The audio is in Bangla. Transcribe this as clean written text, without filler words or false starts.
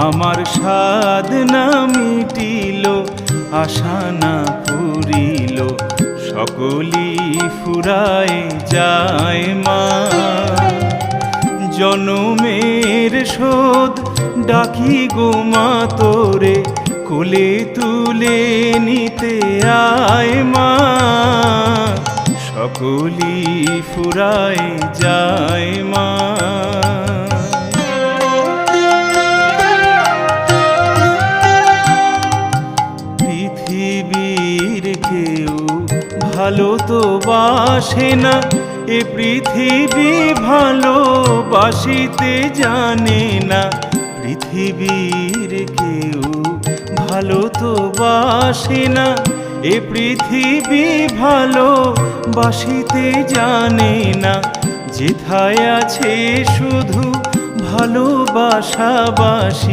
আমার সাধ না মিটিল, আশা না পুরিল, সকলই ফুরায় যায় মা। জনমের শোধ ডাকি গো মা তোরে, কোলে তুলে নিতে আয় মা, সকলই ফুরায় যায় মা। পৃথিবীর কেউ ভালো তো বাসে না, এ পৃথিবী ভালোবাসিতে জানে না। পৃথিবীর কেউ ভালো তো বাসে না, এ পৃথিবী ভালোবাসিতে জানে না। যেথায় আছে শুধু ভালোবাসাবাসি,